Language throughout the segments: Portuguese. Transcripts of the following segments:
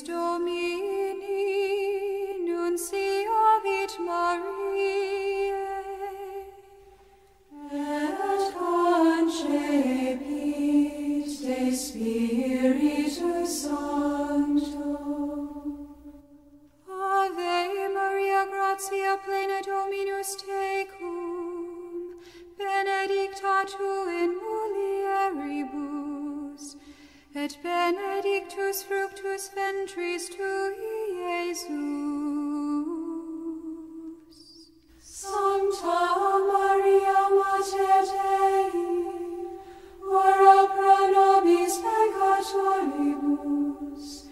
Spiritus Domini, nunciavit Mariae, et concepit de Spiritus Sancto. Ave Maria, gratia plena Dominus tecum, benedicta tu in mulieribus, et benedictus fructus ventris tui, Iesus. Sancta Maria, Mater Dei, ora pro nobis peccatoribus,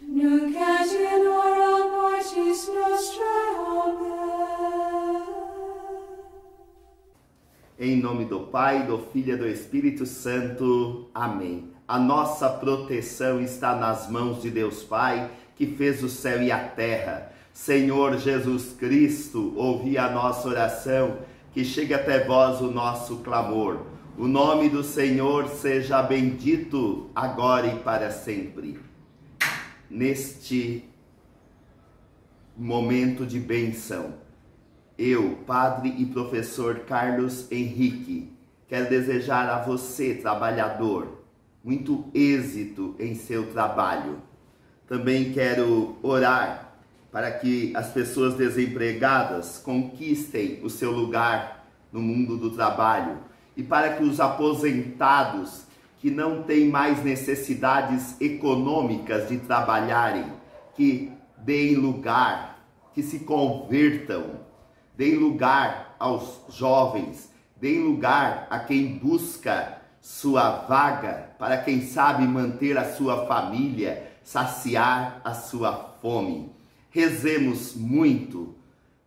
nunc et in hora mortis nostrae. Amen. Em nome do Pai, do Filho e do Espírito Santo. Amém. A nossa proteção está nas mãos de Deus Pai, que fez o céu e a terra. Senhor Jesus Cristo, ouvi a nossa oração, que chegue até vós o nosso clamor. O nome do Senhor seja bendito, agora e para sempre. Neste momento de bênção, eu, Padre e Professor Carlos Henrique, quero desejar a você, trabalhador, muito êxito em seu trabalho. Também quero orar para que as pessoas desempregadas conquistem o seu lugar no mundo do trabalho e para que os aposentados que não têm mais necessidades econômicas de trabalharem, que deem lugar, que se convertam, deem lugar aos jovens, deem lugar a quem busca sua vaga, para quem sabe manter a sua família, saciar a sua fome. Rezemos muito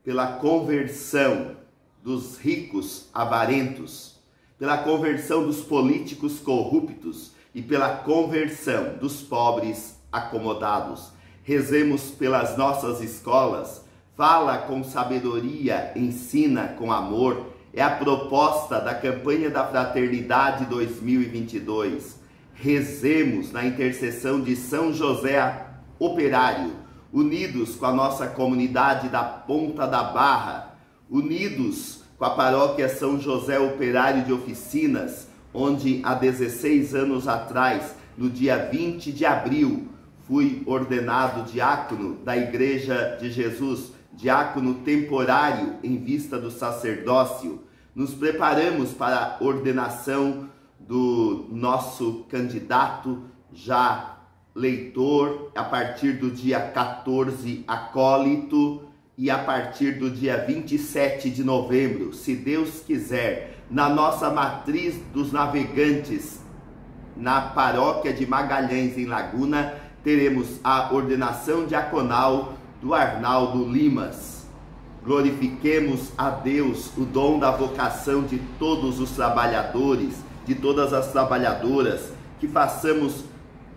pela conversão dos ricos avarentos, pela conversão dos políticos corruptos e pela conversão dos pobres acomodados. Rezemos pelas nossas escolas. Fala com sabedoria, ensina com amor. É a proposta da campanha da Fraternidade 2022. Rezemos na intercessão de São José Operário, unidos com a nossa comunidade da Ponta da Barra, unidos com a paróquia São José Operário de Oficinas, onde há 16 anos atrás, no dia 20 de abril, fui ordenado diácono da Igreja de Jesus, diácono temporário em vista do sacerdócio. Nos preparamos para a ordenação do nosso candidato, já leitor, a partir do dia 14, acólito, e a partir do dia 27 de novembro, se Deus quiser, na nossa matriz dos navegantes, na paróquia de Magalhães, em Laguna, teremos a ordenação diaconal do Arnaldo Limas. Glorifiquemos a Deus o dom da vocação de todos os trabalhadores, de todas as trabalhadoras, que façamos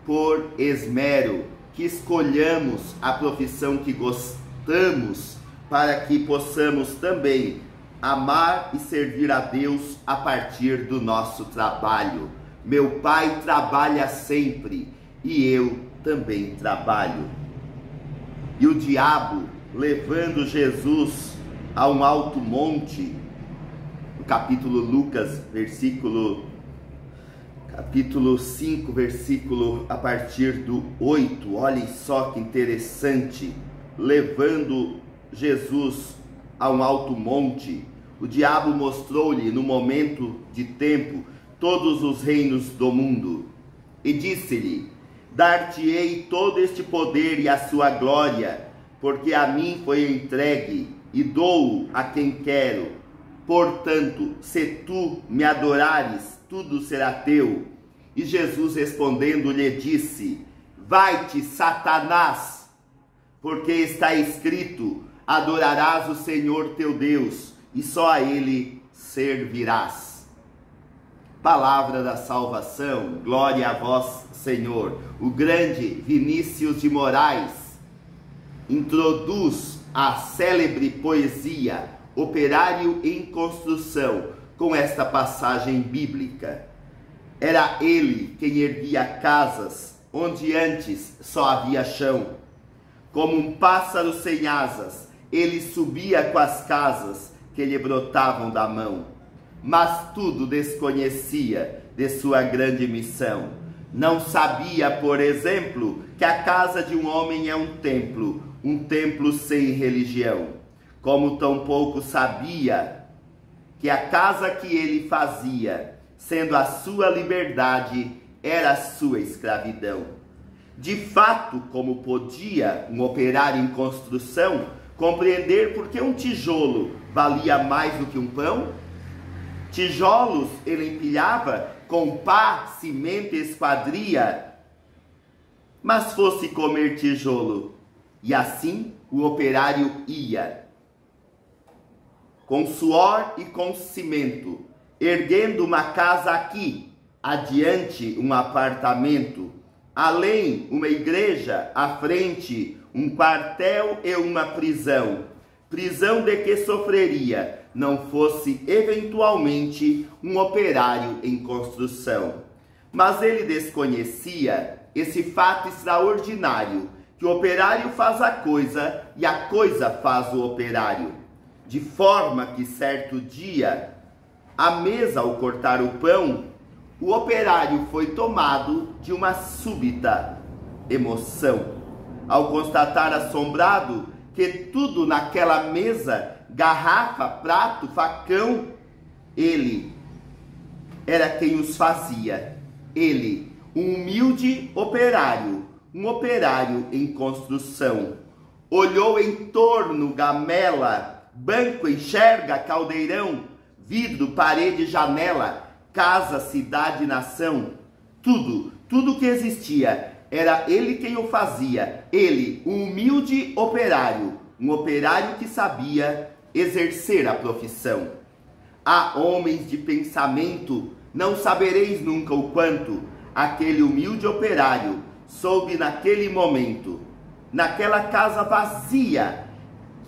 por esmero, que escolhamos a profissão que gostamos, para que possamos também amar e servir a Deus a partir do nosso trabalho. Meu Pai trabalha sempre e eu também trabalho. E o diabo, levando Jesus a um alto monte, no capítulo Lucas, capítulo 5, versículo a partir do 8, olhem só que interessante, levando Jesus a um alto monte, o diabo mostrou-lhe no momento de tempo todos os reinos do mundo, e disse-lhe: dar-te-ei todo este poder e a sua glória, porque a mim foi entregue, e dou-o a quem quero. Portanto, se tu me adorares, tudo será teu. E Jesus respondendo lhe disse: vai-te, Satanás, porque está escrito: adorarás o Senhor teu Deus, e só a Ele servirás. Palavra da salvação, glória a vós, Senhor. O grande Vinícius de Moraes introduz a célebre poesia Operário em Construção com esta passagem bíblica. Era ele quem erguia casas onde antes só havia chão. Como um pássaro sem asas, ele subia com as casas que lhe brotavam da mão. Mas tudo desconhecia de sua grande missão. Não sabia, por exemplo, que a casa de um homem é um templo sem religião. Como tampouco sabia que a casa que ele fazia, sendo a sua liberdade, era a sua escravidão. De fato, como podia um operário em construção compreender por que um tijolo valia mais do que um pão? Tijolos ele empilhava com pá, cimento e esquadria, mas fosse comer tijolo, e assim o operário ia, com suor e com cimento, erguendo uma casa aqui, adiante um apartamento, além uma igreja, à frente um quartel e uma prisão, prisão de que sofreria, não fosse eventualmente um operário em construção. Mas ele desconhecia esse fato extraordinário, que o operário faz a coisa e a coisa faz o operário. De forma que certo dia, à mesa ao cortar o pão, o operário foi tomado de uma súbita emoção, ao constatar assombrado que tudo naquela mesa, garrafa, prato, facão, ele era quem os fazia. Ele, um humilde operário, um operário em construção. Olhou em torno, gamela, banco, enxerga, caldeirão, vidro, parede, janela, casa, cidade, nação. Tudo que existia, era ele quem o fazia. Ele, um humilde operário, um operário que sabia exercer a profissão. Há homens de pensamento, não sabereis nunca o quanto aquele humilde operário soube naquele momento, naquela casa vazia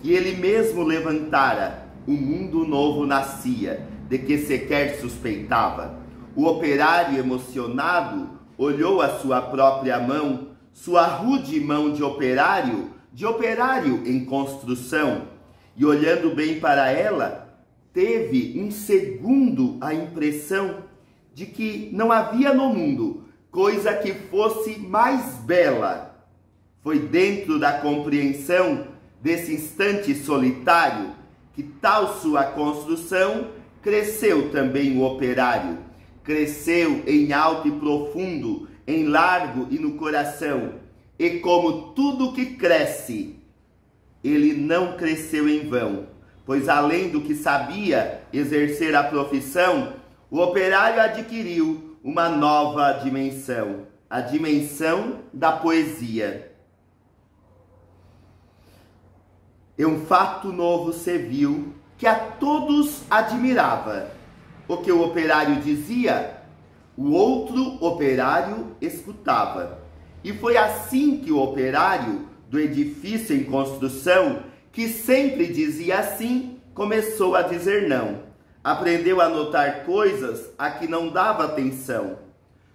que ele mesmo levantara, um mundo novo nascia, de que sequer suspeitava. O operário emocionado olhou a sua própria mão, sua rude mão de operário em construção, e olhando bem para ela, teve um segundo a impressão de que não havia no mundo coisa que fosse mais bela. Foi dentro da compreensão desse instante solitário que tal sua construção cresceu também o operário. Cresceu em alto e profundo, em largo e no coração. E como tudo que cresce, ele não cresceu em vão, pois além do que sabia exercer a profissão, o operário adquiriu uma nova dimensão, a dimensão da poesia. E um fato novo se viu que a todos admirava. O que o operário dizia, o outro operário escutava. E foi assim que o operário do edifício em construção, que sempre dizia sim, começou a dizer não. Aprendeu a notar coisas a que não dava atenção.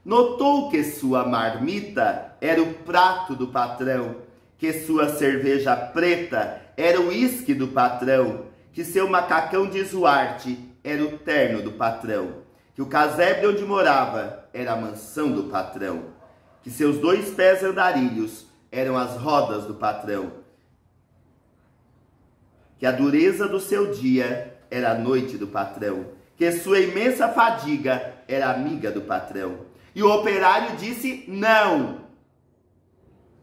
Notou que sua marmita era o prato do patrão, que sua cerveja preta era o uísque do patrão, que seu macacão de Zuarte era o terno do patrão, que o casebre onde morava era a mansão do patrão, que seus 2 pés andarilhos eram as rodas do patrão, que a dureza do seu dia era a noite do patrão, que sua imensa fadiga era amiga do patrão. E o operário disse não.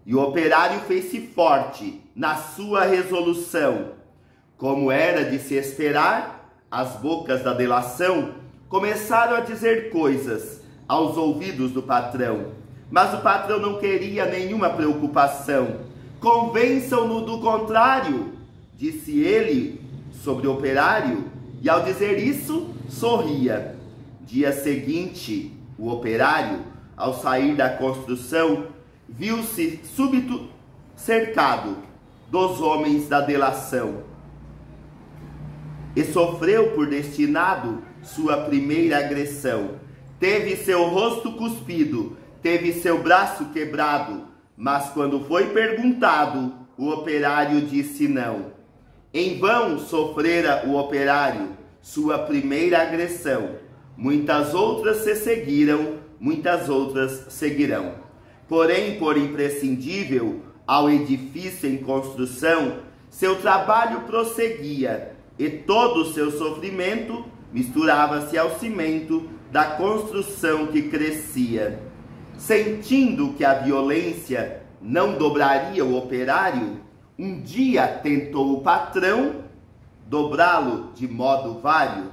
E o operário fez-se forte na sua resolução. Como era de se esperar, as bocas da delação começaram a dizer coisas aos ouvidos do patrão. Mas o patrão não queria nenhuma preocupação. Convençam-no do contrário, disse ele sobre o operário, e ao dizer isso, sorria. Dia seguinte, o operário, ao sair da construção, viu-se súbito cercado dos homens da delação e sofreu por destinado sua primeira agressão. Teve seu rosto cuspido, teve seu braço quebrado, mas quando foi perguntado o operário disse não. Em vão sofrera o operário sua primeira agressão. Muitas outras se seguiram, muitas outras seguirão. Porém, por imprescindível ao edifício em construção, seu trabalho prosseguia, e todo o seu sofrimento misturava-se ao cimento da construção que crescia. Sentindo que a violência não dobraria o operário, um dia tentou o patrão dobrá-lo de modo vário,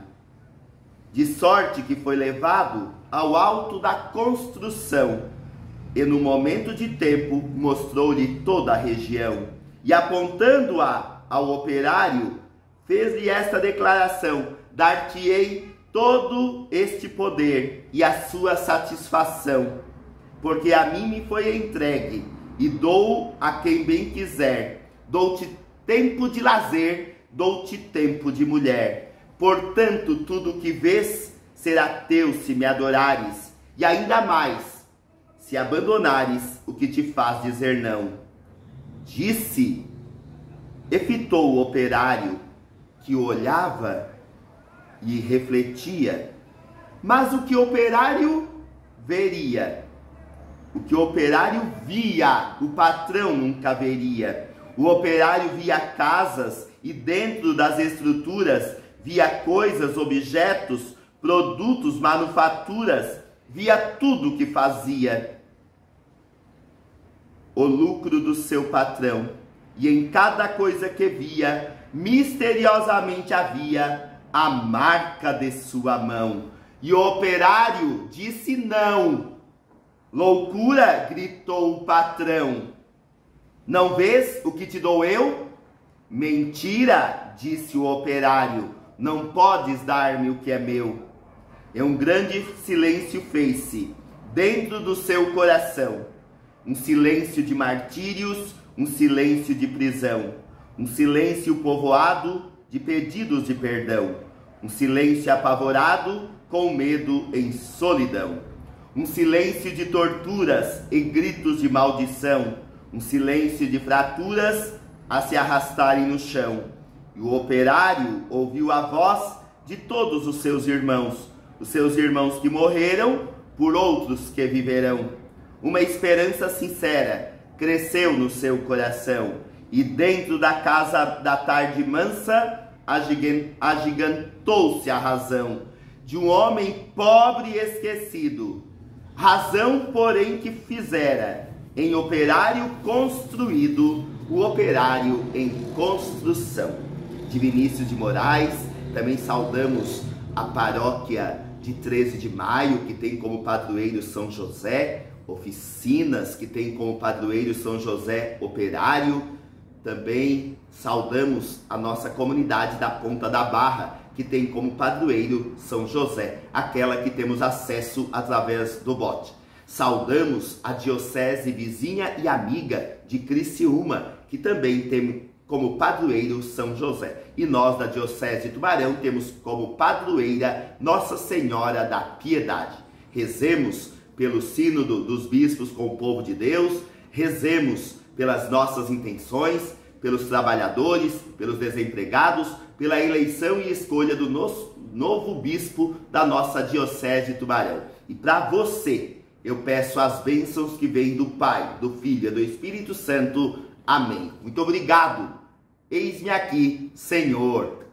de sorte que foi levado ao alto da construção, e no momento de tempo mostrou-lhe toda a região, e apontando-a ao operário, fez-lhe esta declaração: dar-te-ei todo este poder e a sua satisfação, porque a mim me foi entregue, e dou a quem bem quiser. Dou-te tempo de lazer, dou-te tempo de mulher. Portanto, tudo o que vês será teu se me adorares, e ainda mais, se abandonares o que te faz dizer não. Disse, e fitou o operário, que olhava e refletia. Mas o que o operário veria, o que o operário via, o patrão nunca veria. O operário via casas e dentro das estruturas via coisas, objetos, produtos, manufaturas, via tudo o que fazia o lucro do seu patrão. E em cada coisa que via, misteriosamente havia a marca de sua mão. E o operário disse não. Loucura, gritou o patrão. Não vês o que te dou eu? Mentira, disse o operário. Não podes dar-me o que é meu. E um grande silêncio fez-se dentro do seu coração. Um silêncio de martírios, um silêncio de prisão. Um silêncio povoado de pedidos de perdão. Um silêncio apavorado com medo em solidão. Um silêncio de torturas e gritos de maldição. Um silêncio de fraturas a se arrastarem no chão. E o operário ouviu a voz de todos os seus irmãos que morreram, por outros que viverão. Uma esperança sincera cresceu no seu coração, e dentro da casa da tarde mansa agigantou-se a razão de um homem pobre e esquecido. Razão, porém, que fizera em operário construído, o operário em construção. De Vinícius de Moraes. Também saudamos a paróquia de 13 de maio, que tem como padroeiro São José, oficinas que tem como padroeiro São José Operário. Também saudamos a nossa comunidade da Ponta da Barra, que tem como padroeiro São José, aquela que temos acesso através do bote. Saudamos a diocese vizinha e amiga de Criciúma, que também tem como padroeiro São José. E nós da diocese de Tubarão temos como padroeira Nossa Senhora da Piedade. Rezemos pelo sínodo dos bispos com o povo de Deus, rezemos pelas nossas intenções, pelos trabalhadores, pelos desempregados, pela eleição e escolha do novo bispo da nossa diocese de Tubarão. E para você, eu peço as bênçãos que vêm do Pai, do Filho e do Espírito Santo. Amém. Muito obrigado. Eis-me aqui, Senhor.